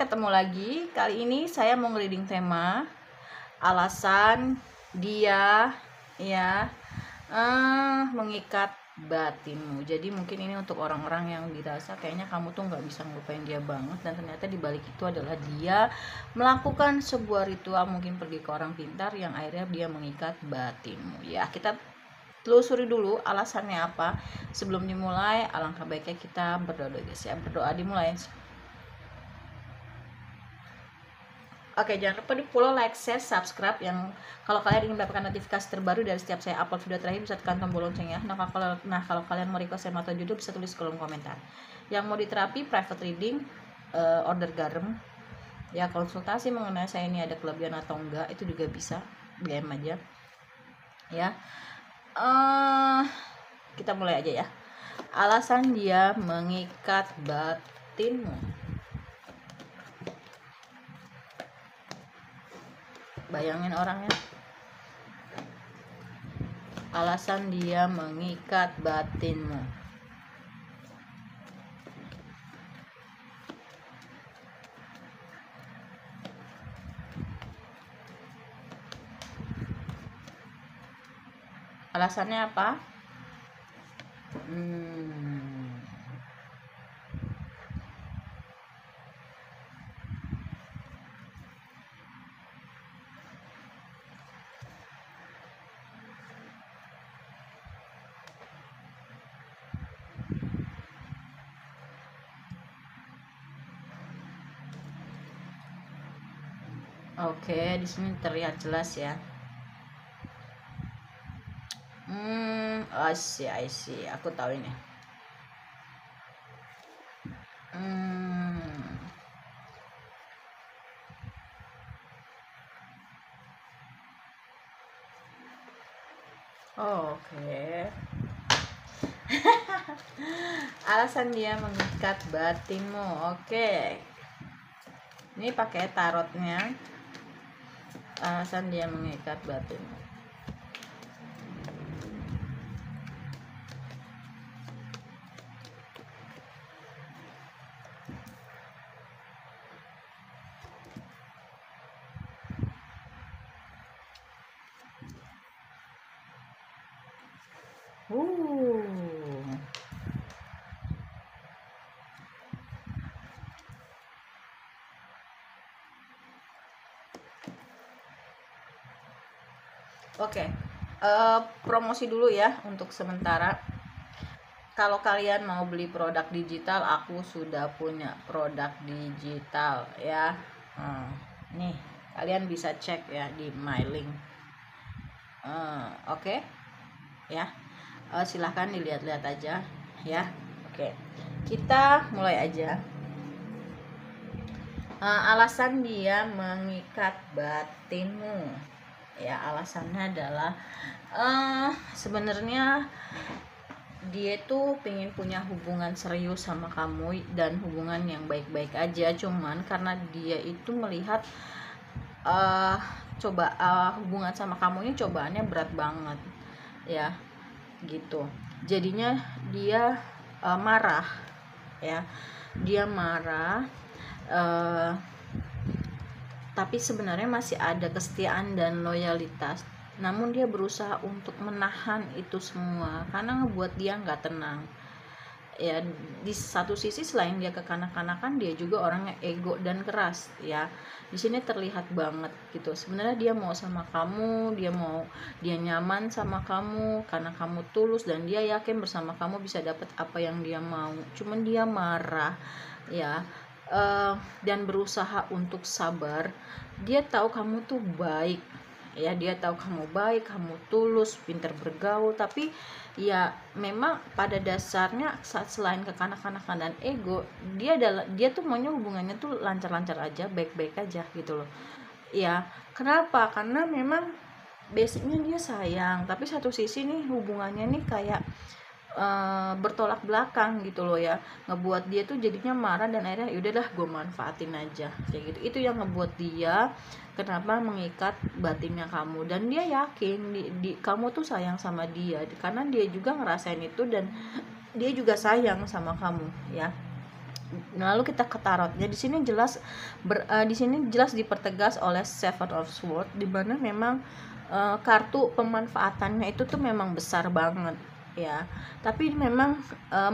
ketemu lagi. Kali ini saya mau nge-reading tema alasan dia mengikat batinmu. Jadi mungkin ini untuk orang-orang yang dirasa kayaknya kamu tuh nggak bisa ngelupain dia banget, dan ternyata dibalik itu adalah dia melakukan sebuah ritual, mungkin pergi ke orang pintar yang akhirnya dia mengikat batinmu. Ya, kita telusuri dulu alasannya apa. Sebelum dimulai, alangkah baiknya kita berdoa guys ya. Berdoa dimulai. Oke, jangan lupa di follow, like, share, subscribe. Yang kalau kalian ingin mendapatkan notifikasi terbaru dari setiap saya upload video terakhir, bisa tekan tombol loncengnya. Kalau kalian mau request tema atau judul, bisa tulis kolom komentar. Yang mau diterapi private reading, order garam, ya konsultasi mengenai saya ini ada kelebihan atau enggak, itu juga bisa DM aja. Ya, kita mulai aja ya. Alasan dia mengikat batinmu. Bayangin orangnya. Alasan dia mengikat batinmu. Alasannya apa? Oke, di sini terlihat jelas ya. I see. Aku tahu ini. Oke. Alasan dia mengikat batinmu. Oke. Ini pakai tarotnya. Alasan dia mengikat batinmu. Oke, promosi dulu ya untuk sementara. Kalau kalian mau beli produk digital, aku sudah punya produk digital ya. Nih, kalian bisa cek ya di my link. Oke. Ya. Silahkan dilihat-lihat aja ya. Oke. Kita mulai aja. Alasan dia mengikat batinmu. Ya, alasannya adalah sebenarnya dia tuh pengen punya hubungan serius sama kamu dan hubungan yang baik-baik aja, cuman karena dia itu melihat hubungan sama kamu ini cobaannya berat banget ya, gitu. Jadinya dia marah ya, dia marah, tapi sebenarnya masih ada kesetiaan dan loyalitas, namun dia berusaha untuk menahan itu semua karena ngebuat dia nggak tenang ya. Di satu sisi selain dia kekanak-kanakan, dia juga orangnya ego dan keras ya. Di sini terlihat banget gitu, sebenarnya dia mau sama kamu, dia nyaman sama kamu karena kamu tulus dan dia yakin bersama kamu bisa dapat apa yang dia mau, cuman dia marah ya. Dan berusaha untuk sabar. Dia tahu kamu tuh baik ya, dia tahu kamu baik, kamu tulus, pintar bergaul, tapi ya memang pada dasarnya selain kekanak-kanakan dan ego, dia tuh maunya hubungannya tuh lancar-lancar aja, baik-baik aja gitu loh ya. Kenapa? Karena memang basicnya dia sayang, tapi satu sisi nih hubungannya nih kayak bertolak belakang gitu loh ya, ngebuat dia tuh jadinya marah dan akhirnya yaudahlah gue manfaatin aja kayak gitu. Itu yang ngebuat dia kenapa mengikat batinnya kamu, dan dia yakin kamu tuh sayang sama dia karena dia juga ngerasain itu dan dia juga sayang sama kamu ya. Lalu kita ke tarotnya. Di sini jelas di sini jelas dipertegas oleh Seven of Swords, di mana memang kartu pemanfaatannya itu tuh memang besar banget ya. Tapi memang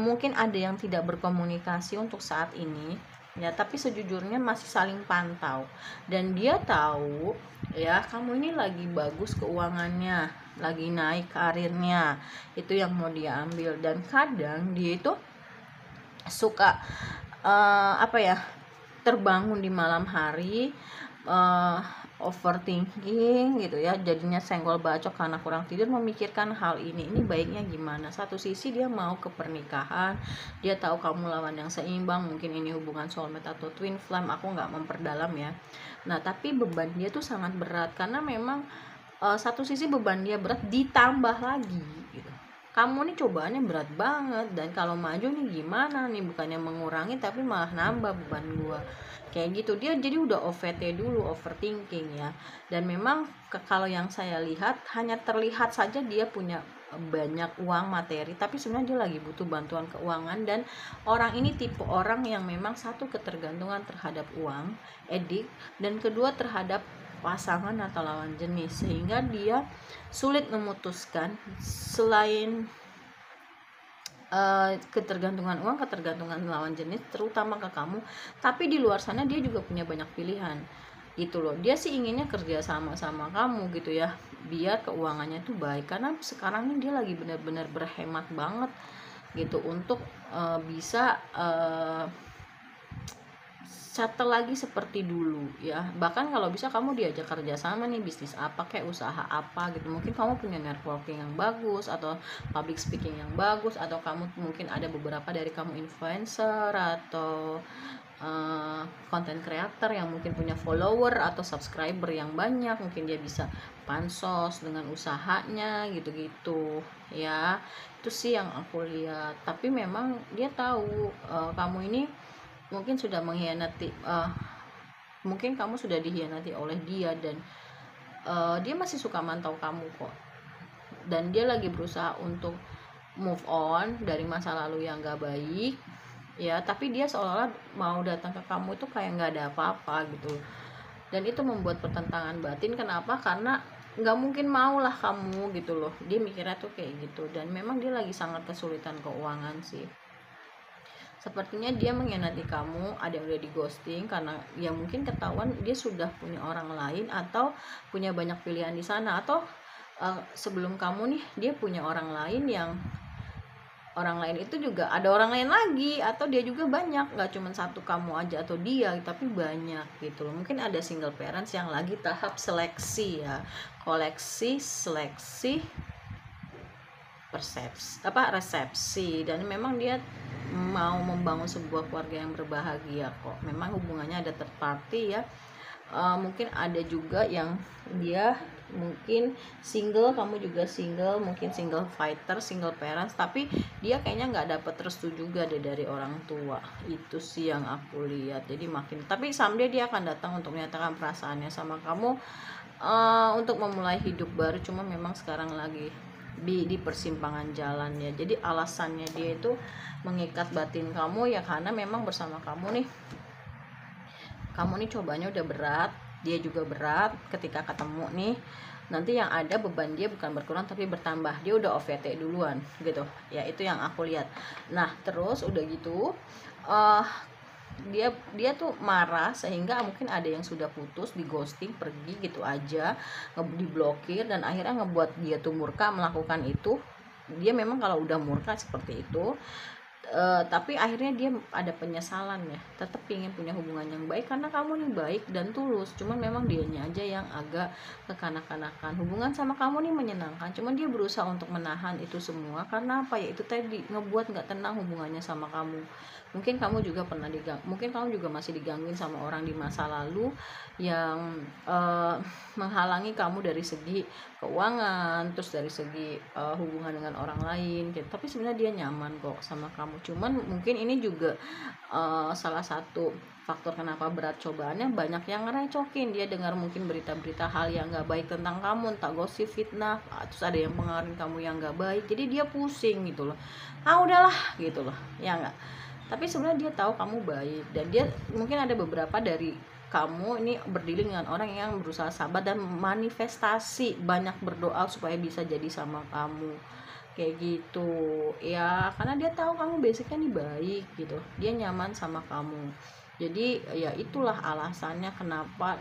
mungkin ada yang tidak berkomunikasi untuk saat ini ya, tapi sejujurnya masih saling pantau, dan dia tahu ya kamu ini lagi bagus keuangannya, lagi naik karirnya, itu yang mau dia ambil. Dan kadang dia itu suka apa ya, terbangun di malam hari, overthinking gitu ya, jadinya senggol bacok karena kurang tidur, memikirkan hal ini baiknya gimana. Satu sisi dia mau ke pernikahan, dia tahu kamu lawan yang seimbang, mungkin ini hubungan soulmate atau twin flame, aku nggak memperdalam ya. Nah tapi beban dia tuh sangat berat, karena memang satu sisi beban dia berat, ditambah lagi gitu, kamu nih cobaannya berat banget, dan kalau maju nih gimana nih, bukannya mengurangi tapi malah nambah beban gua, kayak gitu. Dia jadi udah OVT dulu, overthinking ya. Dan memang kalau yang saya lihat, hanya terlihat saja dia punya banyak uang materi, tapi sebenarnya dia lagi butuh bantuan keuangan. Dan orang ini tipe orang yang memang satu, ketergantungan terhadap uang, edik, dan kedua terhadap pasangan atau lawan jenis, sehingga dia sulit memutuskan. Selain ketergantungan uang, ketergantungan lawan jenis terutama ke kamu, tapi di luar sana dia juga punya banyak pilihan gitu loh. Dia sih inginnya kerja sama kamu gitu ya, biar keuangannya tuh baik, karena sekarang ini dia lagi benar-benar berhemat banget gitu untuk bisa settle lagi seperti dulu ya. Bahkan kalau bisa kamu diajak kerja sama nih, bisnis apa kayak usaha apa gitu, mungkin kamu punya networking yang bagus atau public speaking yang bagus, atau kamu mungkin ada beberapa dari kamu influencer atau content creator yang mungkin punya follower atau subscriber yang banyak, mungkin dia bisa pansos dengan usahanya gitu-gitu ya. Itu sih yang aku lihat. Tapi memang dia tahu kamu ini mungkin sudah mengkhianati, mungkin kamu sudah dikhianati oleh dia, dan dia masih suka mantau kamu kok, dan dia lagi berusaha untuk move on dari masa lalu yang gak baik ya. Tapi dia seolah-olah mau datang ke kamu itu kayak gak ada apa-apa gitu, dan itu membuat pertentangan batin. Kenapa? Karena nggak mungkin maulah kamu gitu loh, dia mikirnya tuh kayak gitu. Dan memang dia lagi sangat kesulitan keuangan sih. Sepertinya dia mengkhianati kamu, ada yang udah di ghosting karena ya mungkin ketahuan dia sudah punya orang lain atau punya banyak pilihan di sana, atau sebelum kamu nih dia punya orang lain, yang orang lain itu juga ada orang lain lagi, atau dia juga banyak, nggak cuma satu kamu aja atau dia, tapi banyak gitu loh. Mungkin ada single parents yang lagi tahap seleksi ya, koleksi, seleksi, resepsi, dan memang dia mau membangun sebuah keluarga yang berbahagia kok. Memang hubungannya ada third party ya, mungkin ada juga yang dia mungkin single, kamu juga single, mungkin single fighter, single parents, tapi dia kayaknya nggak dapet restu juga deh dari orang tua. Itu sih yang aku lihat. Jadi makin, tapi someday dia akan datang untuk menyatakan perasaannya sama kamu, untuk memulai hidup baru. Cuma memang sekarang lagi di persimpangan jalan ya. Jadi alasannya dia itu mengikat batin kamu ya, karena memang bersama kamu nih cobanya udah berat, dia juga berat. Ketika ketemu nih, nanti yang ada beban dia bukan berkurang tapi bertambah. Dia udah OVT duluan gitu ya, itu yang aku lihat. Nah terus udah gitu dia tuh marah, sehingga mungkin ada yang sudah putus, di ghosting, pergi gitu aja, diblokir, dan akhirnya ngebuat dia tuh murka melakukan itu. Dia memang kalau udah murka seperti itu, tapi akhirnya dia ada penyesalan ya, tetap ingin punya hubungan yang baik karena kamu nih baik dan tulus. Cuman memang dianya aja yang agak kekanak-kanakan. Hubungan sama kamu nih menyenangkan, cuman dia berusaha untuk menahan itu semua. Karena apa ya, itu tadi ngebuat nggak tenang hubungannya sama kamu. Mungkin kamu juga pernah mungkin kamu juga masih digangguin sama orang di masa lalu yang menghalangi kamu dari segi keuangan, terus dari segi hubungan dengan orang lain gitu. Tapi sebenarnya dia nyaman kok sama kamu. Cuman mungkin ini juga salah satu faktor kenapa berat cobaannya. Banyak yang ngerecokin, dia dengar mungkin berita-berita hal yang gak baik tentang kamu, entah gosip, fitnah, terus ada yang pengaruhin kamu yang gak baik, jadi dia pusing gitu loh. Udahlah gitu loh ya, nggak. tapi sebenarnya dia tahu kamu baik, dan dia mungkin ada beberapa dari kamu ini berdiri dengan orang yang berusaha sabar dan manifestasi, banyak berdoa supaya bisa jadi sama kamu kayak gitu ya, karena dia tahu kamu basicnya nih baik gitu, dia nyaman sama kamu. Jadi ya itulah alasannya kenapa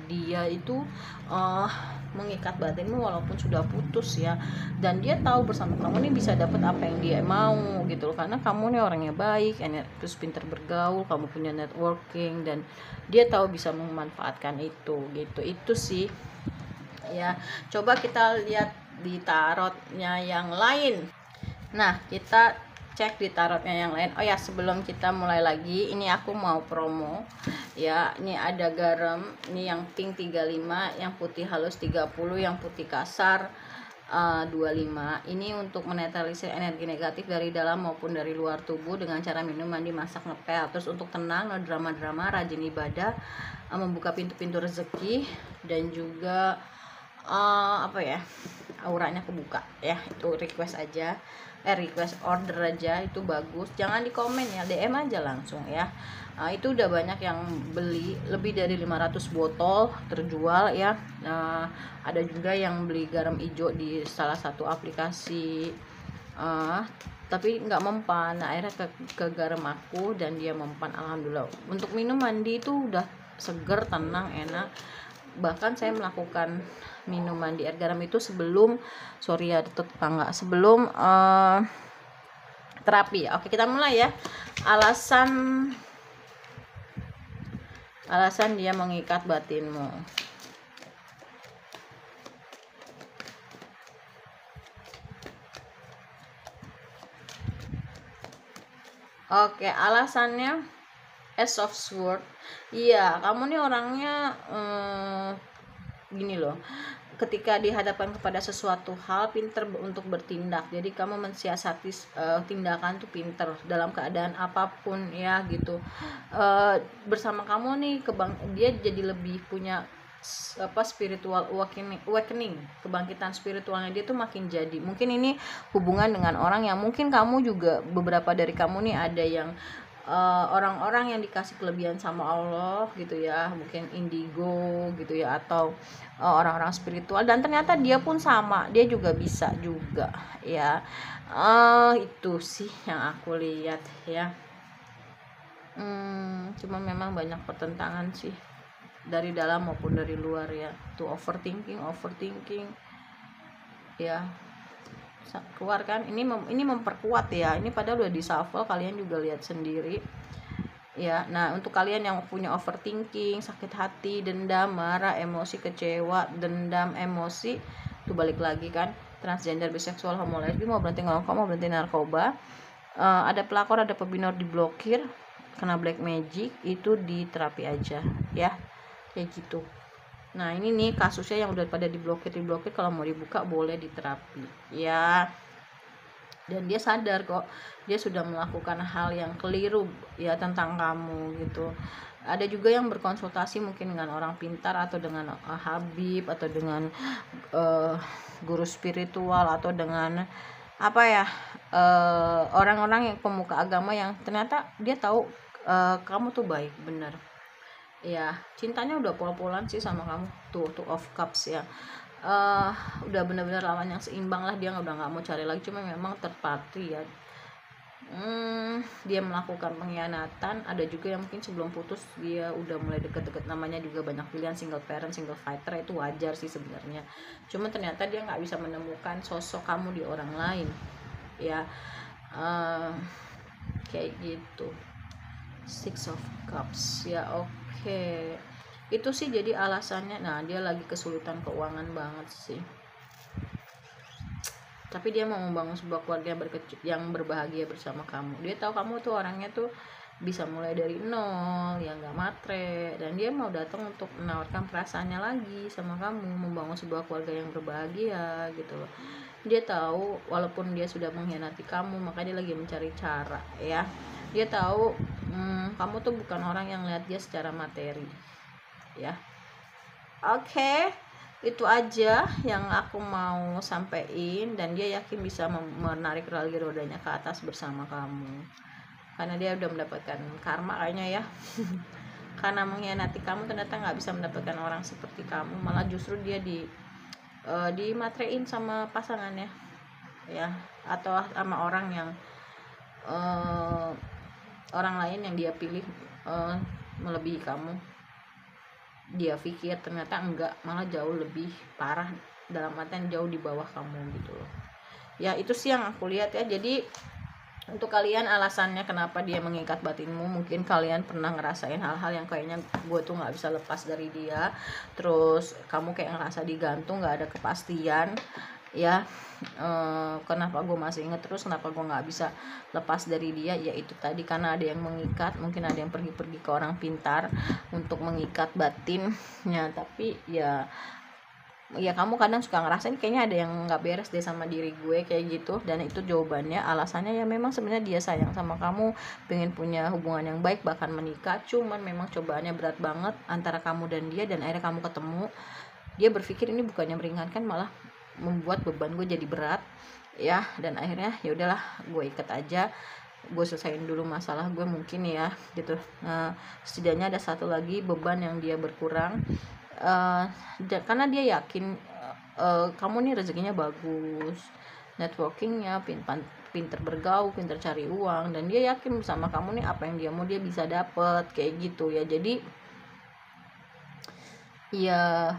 dia itu uh, mengikat batinmu walaupun sudah putus ya, dan dia tahu bersama kamu nih bisa dapat apa yang dia mau gitu loh, karena kamu nih orangnya baik, terus pintar bergaul, kamu punya networking, dan dia tahu bisa memanfaatkan itu gitu. Itu sih ya. Coba kita lihat di tarotnya yang lain. Nah, kita cek di tarotnya yang lain. Oh ya, sebelum kita mulai lagi, ini aku mau promo ya. Ini ada garam, ini yang pink 35, yang putih halus 30, yang putih kasar 25. Ini untuk menetralisir energi negatif dari dalam maupun dari luar tubuh dengan cara minum, mandi, masak, ngepel. Terus untuk tenang, no drama-drama, rajin ibadah, membuka pintu-pintu rezeki, dan juga apa ya, auranya kebuka ya. Itu request aja, request order aja, itu bagus. Jangan di komen ya, DM aja langsung ya. Itu udah banyak yang beli, lebih dari 500 botol terjual ya. Ada juga yang beli garam hijau di salah satu aplikasi, tapi nggak mempan. Nah, akhirnya ke garam aku dan dia mempan, alhamdulillah. Untuk minum mandi itu udah seger, tenang, enak. Bahkan saya melakukan minuman di air garam itu sebelum, sorry ya tetangga, sebelum terapi. Oke, kita mulai ya. Alasan dia mengikat batinmu. Oke, alasannya Ace of Sword. Iya, kamu nih orangnya gini loh, ketika dihadapkan kepada sesuatu hal, pinter untuk bertindak. Jadi kamu mensiasati tindakan tuh pinter dalam keadaan apapun ya gitu. Bersama kamu nih dia jadi lebih punya spiritual awakening, kebangkitan spiritualnya dia tuh makin jadi. Mungkin ini hubungan dengan orang yang mungkin kamu juga, beberapa dari kamu nih ada yang orang-orang yang dikasih kelebihan sama Allah gitu ya, mungkin indigo gitu ya, atau orang-orang spiritual, dan ternyata dia pun sama, dia juga bisa juga ya. Itu sih yang aku lihat ya. Cuma memang banyak pertentangan sih dari dalam maupun dari luar ya. Tuh overthinking ya, keluar kan. Ini memperkuat ya, ini padahal udah di shuffle, kalian juga lihat sendiri ya. Nah, untuk kalian yang punya overthinking, sakit hati, dendam, marah, emosi, kecewa, dendam, emosi, tuh balik lagi kan, transgender, biseksual, homo, lesbi, mau berhenti ngerokok, mau berhenti narkoba, ada pelakor, ada pebinor, diblokir, kena black magic, itu diterapi aja ya, kayak gitu. Nah, ini nih kasusnya yang udah pada diblokir, kalau mau dibuka boleh diterapi ya. Dan dia sadar kok, dia sudah melakukan hal yang keliru ya tentang kamu gitu. Ada juga yang berkonsultasi mungkin dengan orang pintar, atau dengan habib, atau dengan guru spiritual, atau dengan apa ya, orang-orang yang pemuka agama yang ternyata dia tahu kamu tuh baik bener ya. Cintanya udah pol-polan sih sama kamu, tuh of cups ya. Udah bener-bener lawan yang seimbang lah, dia udah nggak mau cari lagi. Cuma memang terpatri ya, dia melakukan pengkhianatan. Ada juga yang mungkin sebelum putus dia udah mulai deket-deket, namanya juga banyak pilihan, single parent, single fighter, itu wajar sih sebenarnya. Cuma ternyata dia nggak bisa menemukan sosok kamu di orang lain ya. Kayak gitu, Six of Cups ya. Oke, itu sih jadi alasannya. Nah, dia lagi kesulitan keuangan banget sih, tapi dia mau membangun sebuah keluarga yang berbahagia bersama kamu. Dia tahu kamu tuh orangnya tuh bisa mulai dari nol, yang gak matre, dan dia mau datang untuk menawarkan perasaannya lagi sama kamu, membangun sebuah keluarga yang berbahagia gitu loh. Dia tahu walaupun dia sudah mengkhianati kamu, makanya dia lagi mencari cara ya. Dia tahu kamu tuh bukan orang yang lihat dia secara materi ya. Oke, itu aja yang aku mau sampaikan, dan dia yakin bisa menarik lagi rodanya ke atas bersama kamu. karena dia udah mendapatkan karma kayaknya ya. Karena mengkhianati kamu ternyata nggak bisa mendapatkan orang seperti kamu, malah justru dia dimatrein sama pasangannya ya, atau sama orang yang orang lain yang dia pilih melebihi kamu. Dia pikir ternyata enggak, malah jauh lebih parah, dalam artian jauh di bawah kamu gitu loh ya. Itu sih yang aku lihat ya. Jadi untuk kalian alasannya kenapa dia mengikat batinmu, mungkin kalian pernah ngerasain hal-hal yang kayaknya gue tuh nggak bisa lepas dari dia, terus kamu kayak ngerasa digantung, nggak ada kepastian ya. Kenapa gue masih inget terus, kenapa gue nggak bisa lepas dari dia, ya itu tadi, karena ada yang mengikat. Mungkin ada yang pergi-pergi ke orang pintar untuk mengikat batinnya, tapi ya kamu kadang suka ngerasain kayaknya ada yang nggak beres deh sama diri gue kayak gitu. Dan itu jawabannya, alasannya ya memang sebenarnya dia sayang sama kamu, pengen punya hubungan yang baik, bahkan menikah. Cuman memang cobaannya berat banget antara kamu dan dia, dan akhirnya kamu ketemu. Dia berpikir ini bukannya meringankan, malah membuat beban gue jadi berat ya. Dan akhirnya ya udahlah, gue ikat aja, gue selesaiin dulu masalah gue mungkin ya gitu. Setidaknya ada satu lagi beban yang dia berkurang. Karena dia yakin kamu nih rezekinya bagus, networkingnya pinter bergaul, pinter cari uang, dan dia yakin sama kamu nih apa yang dia mau dia bisa dapet kayak gitu ya. Jadi ya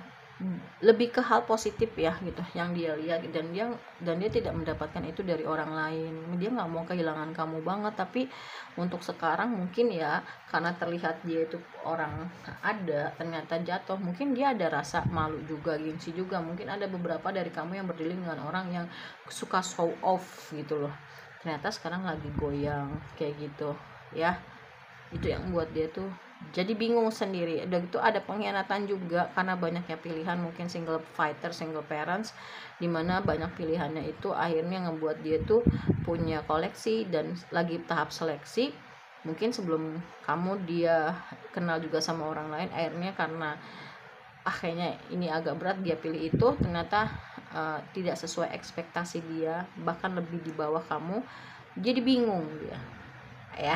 lebih ke hal positif ya gitu yang dia lihat, dan dia tidak mendapatkan itu dari orang lain. Dia nggak mau kehilangan kamu banget, tapi untuk sekarang mungkin ya karena terlihat dia itu orang ada, ternyata jatuh, mungkin dia ada rasa malu juga, gengsi juga. Mungkin ada beberapa dari kamu yang berdiri dengan orang yang suka show off gitu loh, ternyata sekarang lagi goyang kayak gitu ya. Itu yang buat dia tuh jadi bingung sendiri. Udah gitu ada pengkhianatan juga karena banyaknya pilihan, mungkin single fighter, single parents, dimana banyak pilihannya itu akhirnya ngebuat dia tuh punya koleksi dan lagi tahap seleksi. Mungkin sebelum kamu dia kenal juga sama orang lain, akhirnya karena kayaknya ini agak berat, dia pilih itu, ternyata tidak sesuai ekspektasi dia, bahkan lebih di bawah kamu. Jadi bingung dia ya.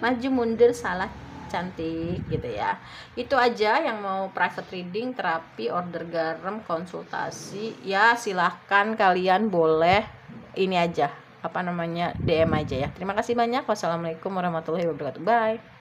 Maju mundur salah cantik gitu ya. Itu aja yang mau private reading, terapi, order garam, konsultasi ya, silahkan kalian boleh ini aja DM aja ya. Terima kasih banyak. Wassalamualaikum warahmatullahi wabarakatuh. Bye.